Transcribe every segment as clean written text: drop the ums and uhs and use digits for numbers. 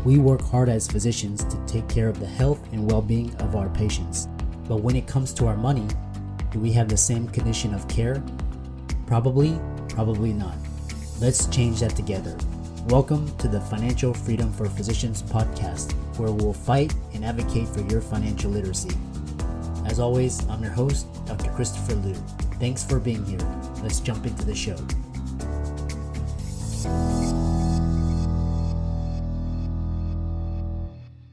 We work hard as physicians to take care of the health and well-being of our patients. But when it comes to our money, do we have the same condition of care? Probably not. Let's change that together. Welcome to the Financial Freedom for Physicians podcast, where we'll fight and advocate for your financial literacy. As always, I'm your host, Dr. Christopher Liu. Thanks for being here. Let's jump into the show.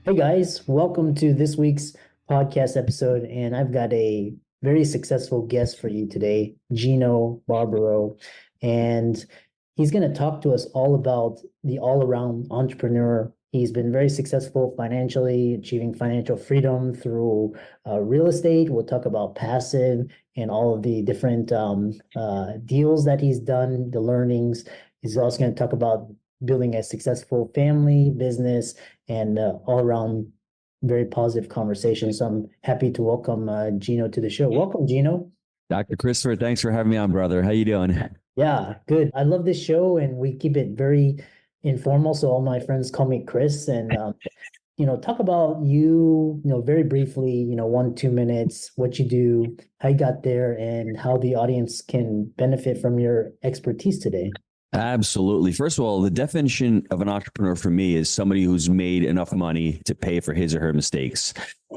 Hey guys, welcome to this week's podcast episode, and I've got a very successful guest for you today, Gino Barbaro, and he's going to talk to us all about the all-around entrepreneur. He's been very successful financially, achieving financial freedom through real estate. We'll talk about passive and all of the different deals that he's done, the learnings. He's also going to talk about building a successful family, business, and all around very positive conversation. So I'm happy to welcome Gino to the show. Welcome, Gino. Dr. Christopher, thanks for having me on, brother. How you doing? Yeah, good. I love this show, and we keep it very informal. So all my friends call me Chris, and talk about you, very briefly, 1-2 minutes, what you do, how you got there, and how the audience can benefit from your expertise today. Absolutely. First of all, the definition of an entrepreneur for me is somebody who's made enough money to pay for his or her mistakes.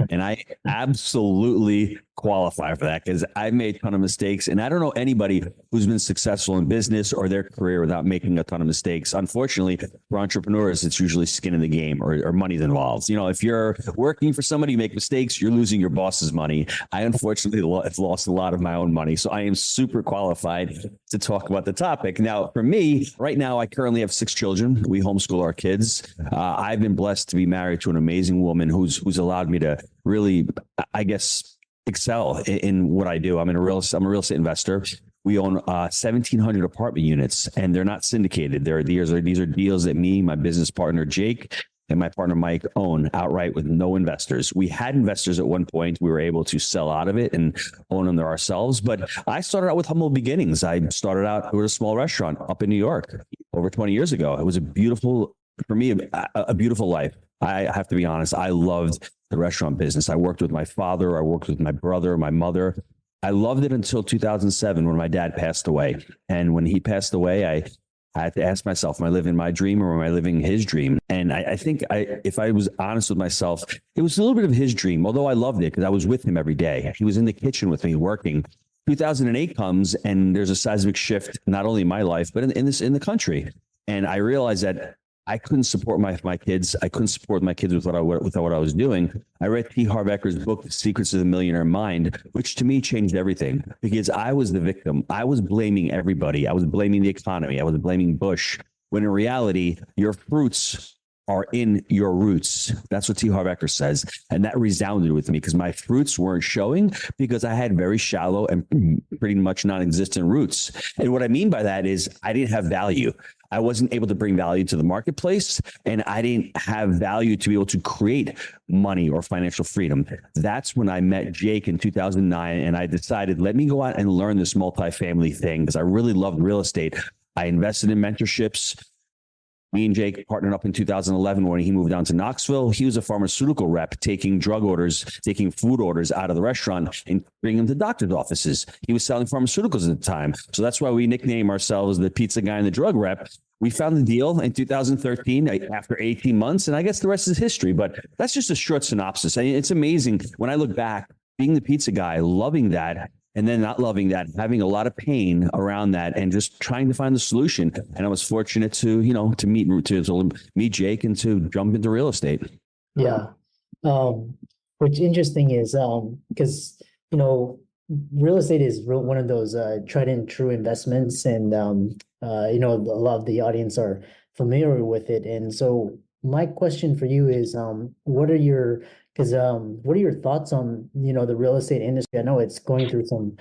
And I absolutely qualify for that because I've made a ton of mistakes. And I don't know anybody who's been successful in business or their career without making a ton of mistakes. Unfortunately, for entrepreneurs, it's usually skin in the game or money's involved. If you're working for somebody, you make mistakes, you're losing your boss's money. I unfortunately have lost a lot of my own money. So I am super qualified to talk about the topic. Now, for me, right now, I currently have 6 children. We homeschool our kids. I've been blessed to be married to an amazing woman who's allowed me to really, I guess, excel in what I do. I'm a real estate investor. We own 1,700 apartment units, and they're not syndicated. These are deals that me, my business partner Jake, and my partner Mike own outright with no investors. We had investors at one point. We were able to sell out of it and own them ourselves. But I started out with humble beginnings. I started out with a small restaurant up in New York over 20 years ago. It was a beautiful life. I have to be honest. I loved the restaurant business. I worked with my father. I worked with my brother, my mother. I loved it until 2007 when my dad passed away. And when he passed away, I had to ask myself, am I living my dream or am I living his dream? And I think if I was honest with myself, it was a little bit of his dream, although I loved it because I was with him every day. He was in the kitchen with me working. 2008 comes and there's a seismic shift, not only in my life, but in the country. And I realized that I couldn't support my kids. I couldn't support my kids with what I was doing. I read T. Harv Eker's book, The Secrets of the Millionaire Mind, which to me changed everything because I was the victim. I was blaming everybody. I was blaming the economy. I was blaming Bush, when in reality, your fruits are in your roots. That's what T. Harv Eker says. And that resounded with me because my fruits weren't showing because I had very shallow and pretty much non-existent roots. And what I mean by that is I didn't have value. I wasn't able to bring value to the marketplace, and I didn't have value to be able to create money or financial freedom. That's when I met Jake in 2009, and I decided, let me go out and learn this multifamily thing because I really loved real estate. I invested in mentorships. Me and Jake partnered up in 2011 when he moved down to Knoxville. He was a pharmaceutical rep, taking food orders out of the restaurant and bringing them to doctor's offices. He was selling pharmaceuticals at the time. So that's why we nickname ourselves the pizza guy and the drug rep. We found the deal in 2013 after 18 months, and I guess the rest is history. But that's just a short synopsis. I mean, it's amazing when I look back, being the pizza guy, loving that, and then not loving that, having a lot of pain around that, and just trying to find the solution. And I was fortunate to meet Jake and to jump into real estate. Yeah. What's interesting is because real estate is one of those tried and true investments, and a lot of the audience are familiar with it. And so my question for you is, what are your thoughts on, the real estate industry? I know it's going through some,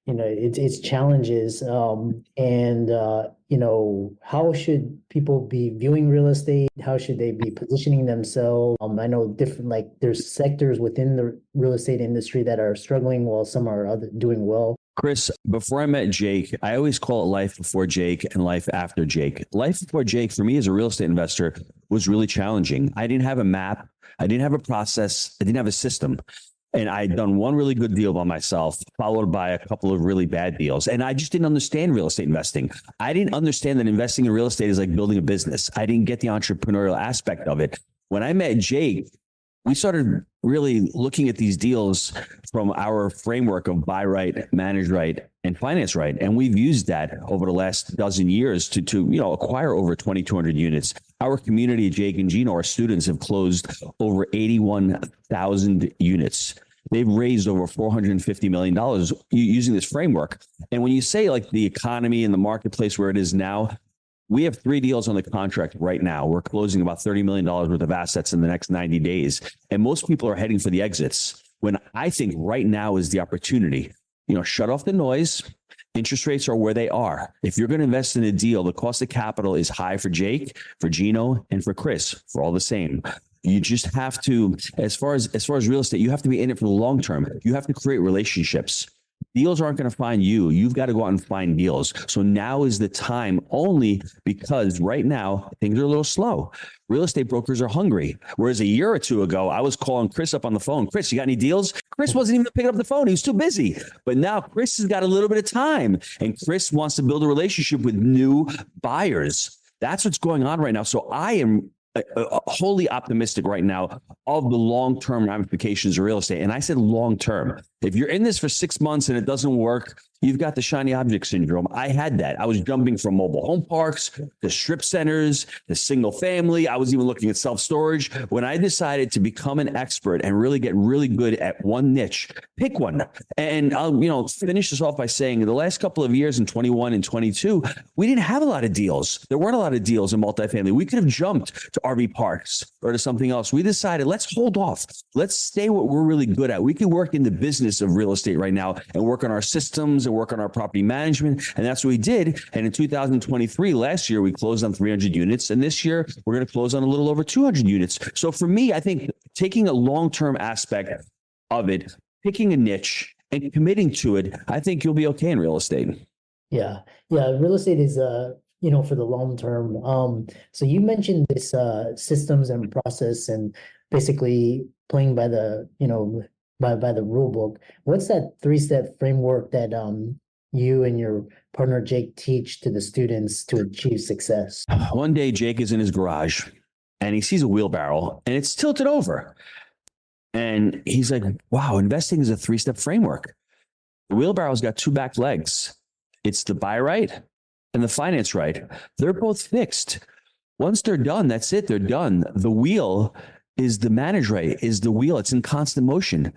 it's challenges, and how should people be viewing real estate? How should they be positioning themselves? I know there's sectors within the real estate industry that are struggling while some are doing well. Chris, before I met Jake, I always call it life before Jake and life after Jake. Life before Jake, for me as a real estate investor, was really challenging. I didn't have a map. I didn't have a process. I didn't have a system. And I'd done one really good deal by myself, followed by a couple of really bad deals. And I just didn't understand real estate investing. I didn't understand that investing in real estate is like building a business. I didn't get the entrepreneurial aspect of it. When I met Jake, we started really looking at these deals from our framework of buy right, manage right, and finance right. And we've used that over the last dozen years to acquire over 2,200 units. Our community, Jake and Gino, our students, have closed over 81,000 units. They've raised over $450 million using this framework. And when you say like the economy and the marketplace where it is now, we have 3 deals on the contract right now. We're closing about $30 million worth of assets in the next 90 days. And most people are heading for the exits when I think right now is the opportunity. Shut off the noise. Interest rates are where they are. If you're going to invest in a deal, the cost of capital is high for Jake, for Gino, and for Chris, for all the same. You just have to, as far as real estate, you have to be in it for the long term. You have to create relationships. Deals aren't going to find you. You've got to go out and find deals. So now is the time, only because right now things are a little slow. Real estate brokers are hungry. Whereas a year or two ago, I was calling Chris up on the phone. Chris, you got any deals? Chris wasn't even picking up the phone. He was too busy. But now Chris has got a little bit of time, and Chris wants to build a relationship with new buyers. That's what's going on right now. So I am wholly optimistic right now of the long-term ramifications of real estate. And I said long-term. If you're in this for 6 months and it doesn't work, you've got the shiny object syndrome. I had that. I was jumping from mobile home parks to strip centers, to single family. I was even looking at self-storage. When I decided to become an expert and really get really good at one niche, pick one. And I'll finish this off by saying in the last couple of years in 21 and 22, we didn't have a lot of deals. There weren't a lot of deals in multifamily. We could have jumped to RV parks or to something else. We decided, let's hold off. Let's stay what we're really good at. We can work in the business of real estate right now and work on our systems and work on our property management. And that's what we did. And in 2023, last year, we closed on 300 units. And this year, we're going to close on a little over 200 units. So for me, I think taking a long-term aspect of it, picking a niche and committing to it, I think you'll be okay in real estate. Yeah. Real estate is, for the long term. So you mentioned this systems and process and basically playing by the, by the rule book. What's that 3-step framework that you and your partner Jake teach to the students to achieve success? One day, Jake is in his garage and he sees a wheelbarrow and it's tilted over. And he's like, wow, investing is a 3-step framework. The wheelbarrow's got 2 back legs. It's the buy right and the finance right. They're both fixed. Once they're done, that's it. They're done. The wheel is the manage right, is the wheel. It's in constant motion.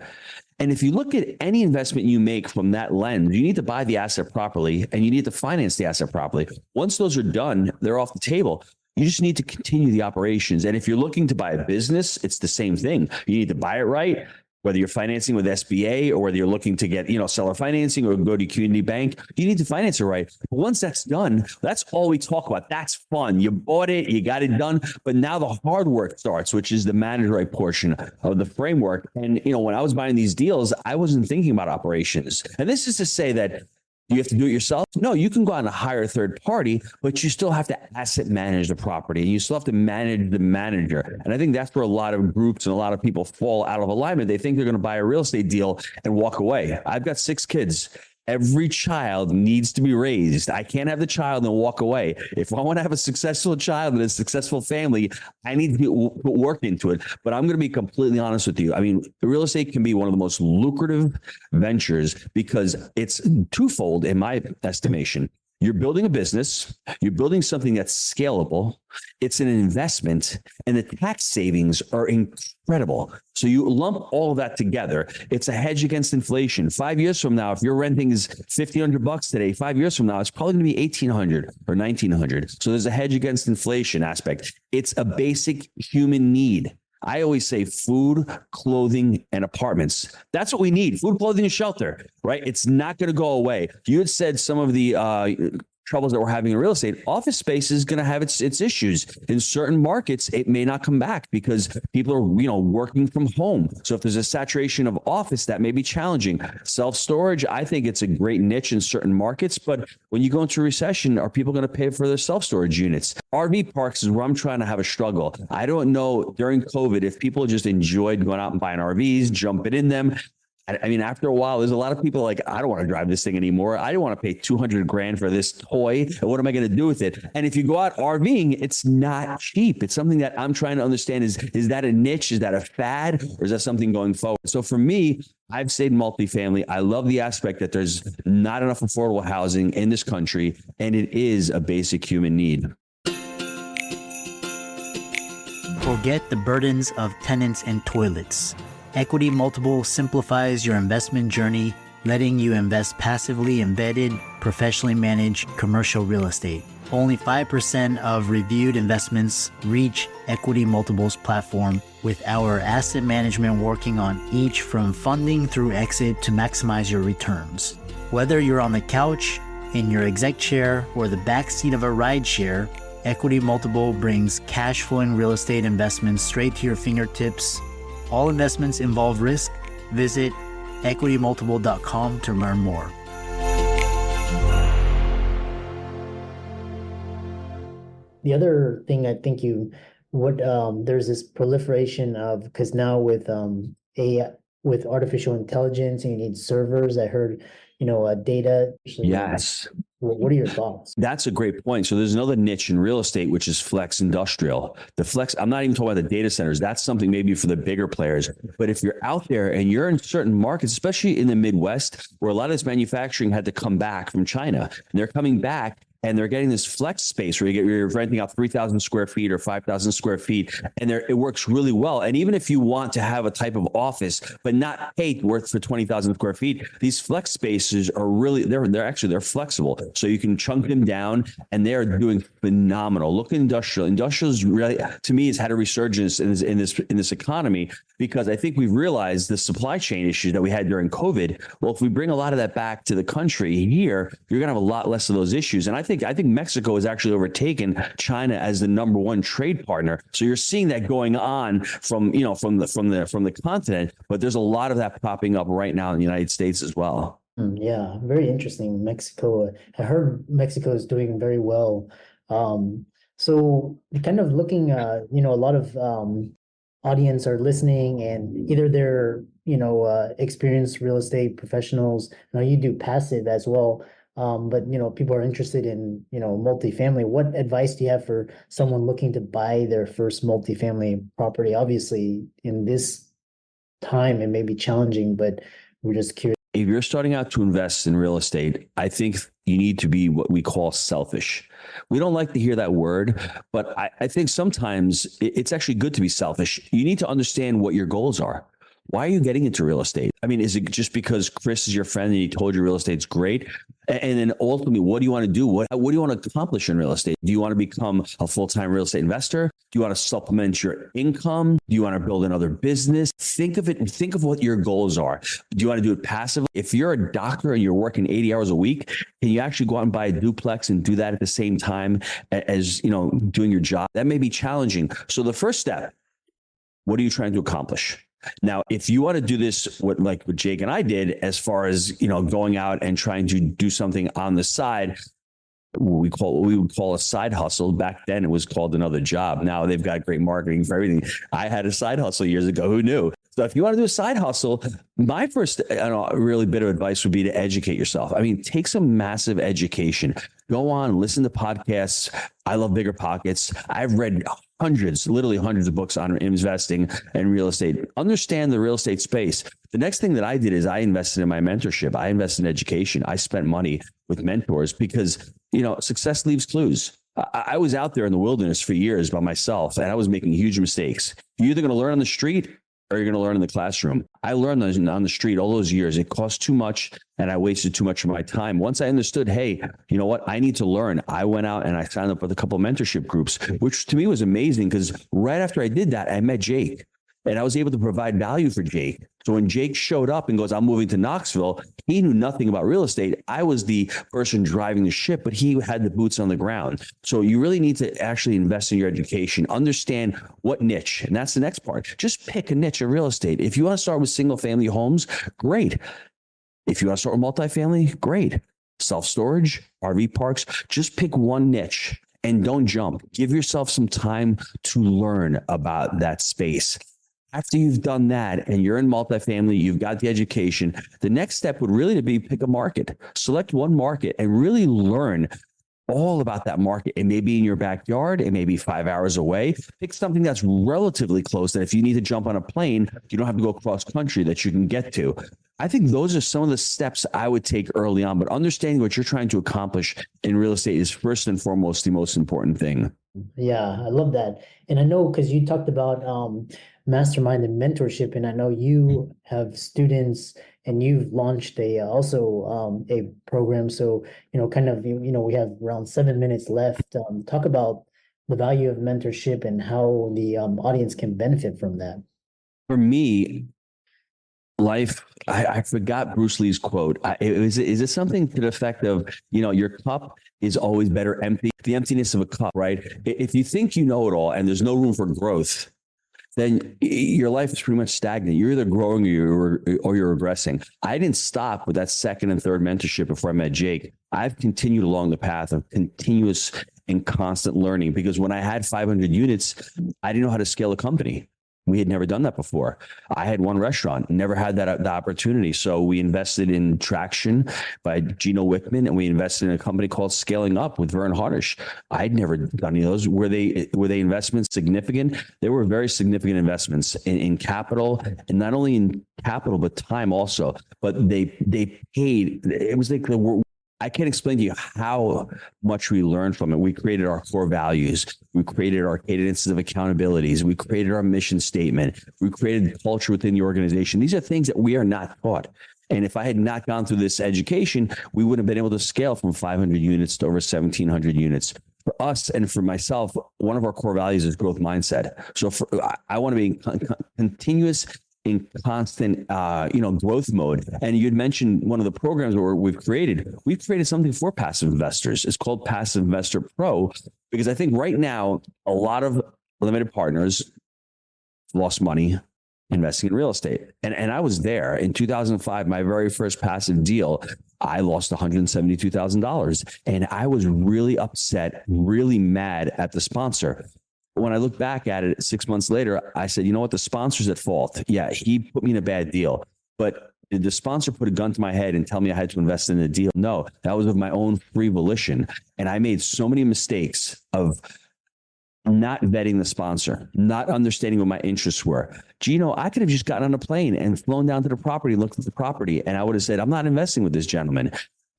And if you look at any investment you make from that lens, you need to buy the asset properly and you need to finance the asset properly. Once those are done, they're off the table. You just need to continue the operations. And if you're looking to buy a business, it's the same thing. You need to buy it right, whether you're financing with SBA or whether you're looking to get, seller financing or go to community bank, you need to finance it right. But once that's done, that's all we talk about. That's fun. You bought it, you got it done. But now the hard work starts, which is the manage right portion of the framework. And, when I was buying these deals, I wasn't thinking about operations. And this is to say that you have to do it yourself? No, you can go out and hire a third party, but you still have to asset manage the property and you still have to manage the manager. And I think that's where a lot of groups and a lot of people fall out of alignment. They think they're going to buy a real estate deal and walk away. I've got 6 kids. Every child needs to be raised. I can't have the child and walk away. If I want to have a successful child and a successful family, I need to put work into it. But I'm going to be completely honest with you. I mean, real estate can be one of the most lucrative ventures because it's twofold in my estimation. You're building a business, you're building something that's scalable, it's an investment, and the tax savings are incredible. So you lump all of that together. It's a hedge against inflation. 5 years from now, if your renting is $1,500 today, 5 years from now, it's probably going to be $1,800 or $1,900. So there's a hedge against inflation aspect. It's a basic human need. I always say food, clothing, and apartments. That's what we need. Food, clothing, and shelter, right? It's not going to go away. You had said some of the troubles that we're having in real estate, office space is going to have its issues. In certain markets, it may not come back because people are, working from home. So if there's a saturation of office, that may be challenging. Self-storage, I think it's a great niche in certain markets, but when you go into a recession, are people going to pay for their self-storage units? RV parks is where I'm trying to have a struggle. I don't know during COVID if people just enjoyed going out and buying RVs, jumping in them. I mean, after a while, there's a lot of people like, I don't want to drive this thing anymore. I don't want to pay 200 grand for this toy. What am I going to do with it? And if you go out RVing, it's not cheap. It's something that I'm trying to understand is that a niche? Is that a fad? Or is that something going forward? So for me, I've stayed multifamily. I love the aspect that there's not enough affordable housing in this country, and it is a basic human need. Forget the burdens of tenants and toilets. Equity Multiple simplifies your investment journey, letting you invest passively in vetted, professionally managed commercial real estate. Only 5% of reviewed investments reach Equity Multiple's platform, with our asset management working on each from funding through exit to maximize your returns. Whether you're on the couch, in your exec chair, or the backseat of a ride share, Equity Multiple brings cash flowing real estate investments straight to your fingertips. All investments involve risk. Visit equitymultiple.com to learn more. The other thing I think there's this proliferation of, because now with AI, with artificial intelligence, and you need servers. I heard, data. Yes. What are your thoughts? That's a great point. So there's another niche in real estate, which is flex industrial. The flex, I'm not even talking about the data centers. That's something maybe for the bigger players. But if you're out there and you're in certain markets, especially in the Midwest, where a lot of this manufacturing had to come back from China, and they're coming back, and they're getting this flex space where you're renting out 3,000 square feet or 5,000 square feet, and it works really well. And even if you want to have a type of office, but not pay worth for 20,000 square feet, these flex spaces are really, they're flexible. So you can chunk them down, and they're doing phenomenal. Look at industrial. Industrial is really, to me, has had a resurgence in this economy, because I think we've realized the supply chain issues that we had during COVID. Well, if we bring a lot of that back to the country here, you're going to have a lot less of those issues. And I think Mexico has actually overtaken China as the #1 trade partner. So you're seeing that going on from the continent, but there's a lot of that popping up right now in the United States as well. Yeah, very interesting. Mexico, I heard Mexico is doing very well. So kind of looking, a lot of audience are listening, and either they're, experienced real estate professionals. Now you do passive as well. But people are interested in, multifamily. What advice do you have for someone looking to buy their first multifamily property? Obviously, in this time, it may be challenging, but we're just curious. If you're starting out to invest in real estate, I think you need to be what we call selfish. We don't like to hear that word, but I think sometimes it's actually good to be selfish. You need to understand what your goals are. Why are you getting into real estate? I mean, is it just because Chris is your friend and he told you real estate's great? And then ultimately, what do you want to do? What do you want to accomplish in real estate? Do you want to become a full-time real estate investor? Do you want to supplement your income? Do you want to build another business? Think of what your goals are. Do you want to do it passively? If you're a doctor and you're working 80 hours a week, can you actually go out and buy a duplex and do that at the same time as, doing your job? That may be challenging. So the first step, what are you trying to accomplish? Now, if you want to do this, what Jake and I did, as far as, going out and trying to do something on the side, we would call a side hustle. Back then it was called another job. Now they've got great marketing for everything. I had a side hustle years ago. Who knew? So if you want to do a side hustle, my first really bit of advice would be to educate yourself. I mean, take some massive education. Go on, listen to podcasts. I love Bigger Pockets. I've read literally hundreds of books on investing and real estate. Understand the real estate space. The next thing that I did is I invested in my mentorship. I invested in education. I spent money with mentors because, success leaves clues. I was out there in the wilderness for years by myself, and I was making huge mistakes. You're either going to learn on the street or you're going to learn in the classroom. I learned on the street all those years. It cost too much, and I wasted too much of my time. Once I understood, hey, you know what? I need to learn. I went out and I signed up with a couple of mentorship groups, which to me was amazing, because right after I did that, I met Jake, and I was able to provide value for Jake. So when Jake showed up and goes, I'm moving to Knoxville, He knew nothing about real estate. I was the person driving the ship, but he had the boots on the ground. So you really need to actually invest in your education, understand what niche. And that's the next part. Just pick a niche of real estate. If you want to start with single family homes, great. If you want to start with multifamily, great. Self-storage, RV parks, just pick one niche and don't jump. Give yourself some time to learn about that space. After you've done that and you're in multifamily, you've got the education, the next step would really be pick a market. Select one market and really learn all about that market. It may be in your backyard. It may be 5 hours away. Pick something that's relatively close that if you need to jump on a plane, you don't have to go cross country, that you can get to. I think those are some of the steps I would take early on, but understanding what you're trying to accomplish in real estate is first and foremost the most important thing. Yeah, I love that. And I know because you talked about mastermind and mentorship, and I know you have students and you've launched a program. So, kind of, we have around 7 minutes left. Talk about the value of mentorship and how the audience can benefit from that. For me, life, I forgot Bruce Lee's quote. Is it something to the effect of, your cup is always better empty, the emptiness of a cup, right? If you think you know it all and there's no room for growth, then your life is pretty much stagnant. You're either growing or you're regressing. I didn't stop with that second and third mentorship before I met Jake. I've continued along the path of continuous and constant learning, because when I had 500 units, I didn't know how to scale a company. We had never done that before. I had one restaurant, never had the opportunity. So we invested in Traction by Gino Wickman, and we invested in a company called Scaling Up with Vern Harnish. I'd never done any of those. Were they investments significant? They were very significant investments in capital, and not only in capital, but time also. But they paid. It was like I can't explain to you how much we learned from it. We created our core values. We created our cadences of accountabilities. We created our mission statement. We created culture within the organization. These are things that we are not taught. And if I had not gone through this education, we wouldn't have been able to scale from 500 units to over 1,700 units. For us and for myself, one of our core values is growth mindset. So I want to be in continuous in constant, growth mode. And you'd mentioned one of the programs where we've created something for passive investors. It's called Passive Investor Pro, because I think right now, a lot of limited partners lost money investing in real estate. And I was there in 2005, my very first passive deal. I lost $172,000. And I was really upset, really mad at the sponsor. When I look back at it 6 months later, I said, you know what? The sponsor's at fault. Yeah, he put me in a bad deal. But did the sponsor put a gun to my head and tell me I had to invest in the deal? No, that was of my own free volition. And I made so many mistakes of not vetting the sponsor, not understanding what my interests were. Gino, I could have just gotten on a plane and flown down to the property, looked at the property, and I would have said, I'm not investing with this gentleman.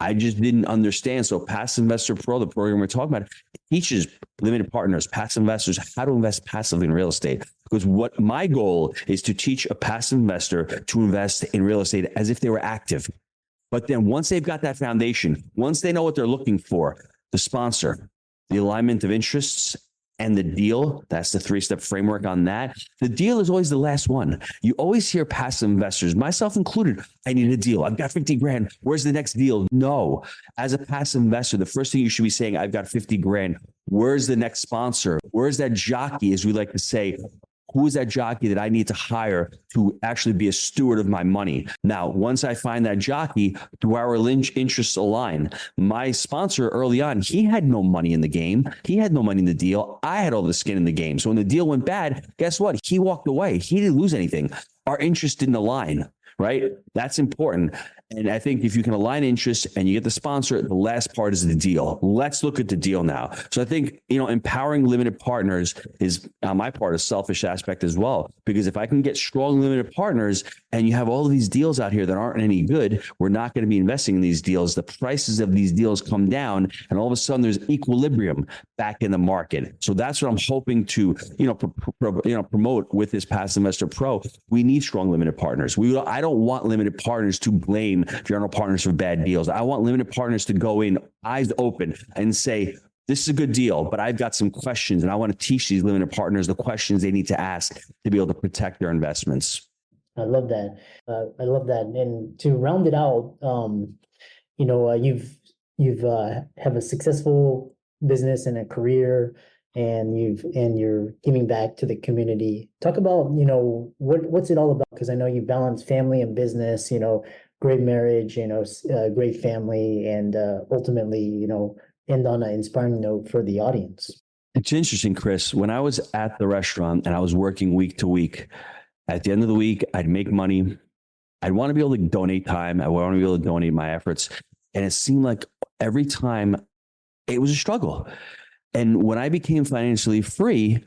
I just didn't understand. So Passive Investor Pro, the program we're talking about, teaches limited partners, passive investors, how to invest passively in real estate. Because what my goal is to teach a passive investor to invest in real estate as if they were active. But then once they've got that foundation, once they know what they're looking for, the sponsor, the alignment of interests, and the deal, that's the 3-step framework on that. The deal is always the last one. You always hear passive investors, myself included, I need a deal. I've got 50 grand. Where's the next deal? No. As a passive investor, the first thing you should be saying, I've got 50 grand. Where's the next sponsor? Where's that jockey, as we like to say? Who is that jockey that I need to hire to actually be a steward of my money? Now, once I find that jockey, do our interests align? My sponsor early on, he had no money in the game. He had no money in the deal. I had all the skin in the game. So when the deal went bad, guess what? He walked away. He didn't lose anything. Our interests didn't align, right? That's important. And I think if you can align interests and you get the sponsor, the last part is the deal. Let's look at the deal now. So I think, empowering limited partners is on my part a selfish aspect as well, because if I can get strong limited partners and you have all of these deals out here that aren't any good, we're not going to be investing in these deals. The prices of these deals come down and all of a sudden there's equilibrium back in the market. So that's what I'm hoping to, promote with this Passive Investor Pro. We need strong limited partners. I don't want limited partners to blame general partners for bad deals. I want limited partners to go in eyes open and say, this is a good deal, but I've got some questions, and I want to teach these limited partners the questions they need to ask to be able to protect their investments. I love that. I love that. And to round it out, you've have a successful business and a career, and you're giving back to the community. Talk about, what's it all about? Because I know you balance family and business, great marriage, great family, and ultimately, end on an inspiring note for the audience. It's interesting, Chris. When I was at the restaurant and I was working week to week, at the end of the week, I'd make money. I'd want to be able to donate time. I want to be able to donate my efforts. And it seemed like every time it was a struggle. And when I became financially free,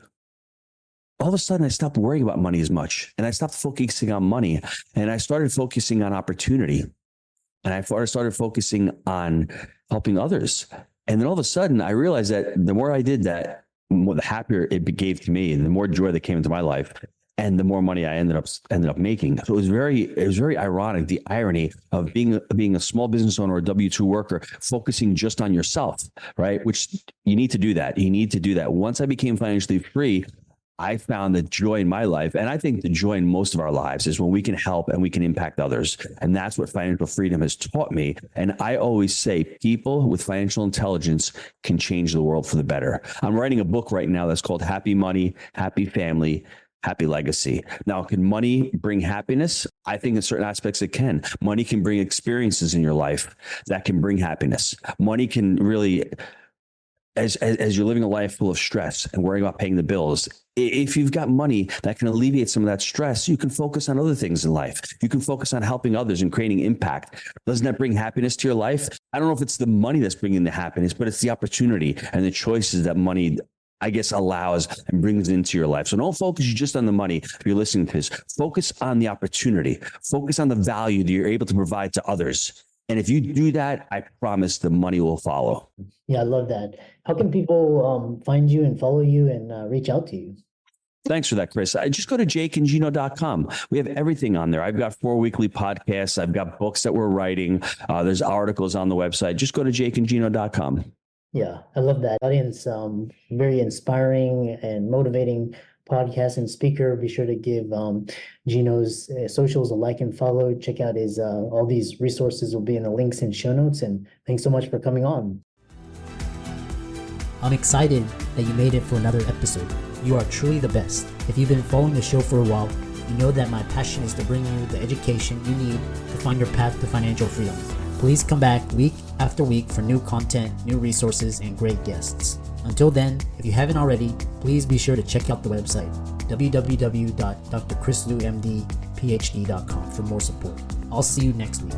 all of a sudden I stopped worrying about money as much. And I stopped focusing on money. And I started focusing on opportunity. And I started focusing on helping others. And then all of a sudden I realized that the more I did that, the happier it gave to me and the more joy that came into my life. And the more money I ended up making. So it was very ironic, the irony of being a small business owner or a W-2 worker, focusing just on yourself, right? Which you need to do that. You need to do that. Once I became financially free, I found the joy in my life. And I think the joy in most of our lives is when we can help and we can impact others. And that's what financial freedom has taught me. And I always say people with financial intelligence can change the world for the better. I'm writing a book right now that's called Happy Money, Happy Family, Happy Legacy. Now, can money bring happiness? I think in certain aspects it can. Money can bring experiences in your life that can bring happiness. Money can really, as you're living a life full of stress and worrying about paying the bills, if you've got money that can alleviate some of that stress, you can focus on other things in life. You can focus on helping others and creating impact. Doesn't that bring happiness to your life? I don't know if it's the money that's bringing the happiness, but it's the opportunity and the choices that money, I guess, allows and brings into your life. So don't focus just on the money if you're listening to this. Focus on the opportunity. Focus on the value that you're able to provide to others. And if you do that, I promise the money will follow. Yeah, I love that. How can people find you and follow you and reach out to you? Thanks for that, Chris. Just go to jakeandgino.com. We have everything on there. I've got 4 weekly podcasts. I've got books that we're writing. There's articles on the website. Just go to jakeandgino.com. Yeah, I love that. Audience, very inspiring and motivating podcast and speaker. Be sure to give Gino's socials a like and follow. Check out his all these resources will be in the links and show notes. And thanks so much for coming on. I'm excited that you made it for another episode. You are truly the best. If you've been following the show for a while, you know that my passion is to bring you the education you need to find your path to financial freedom. Please come back week after week for new content, new resources, and great guests. Until then, if you haven't already, please be sure to check out the website, www.drchrislewmdphd.com for more support. I'll see you next week.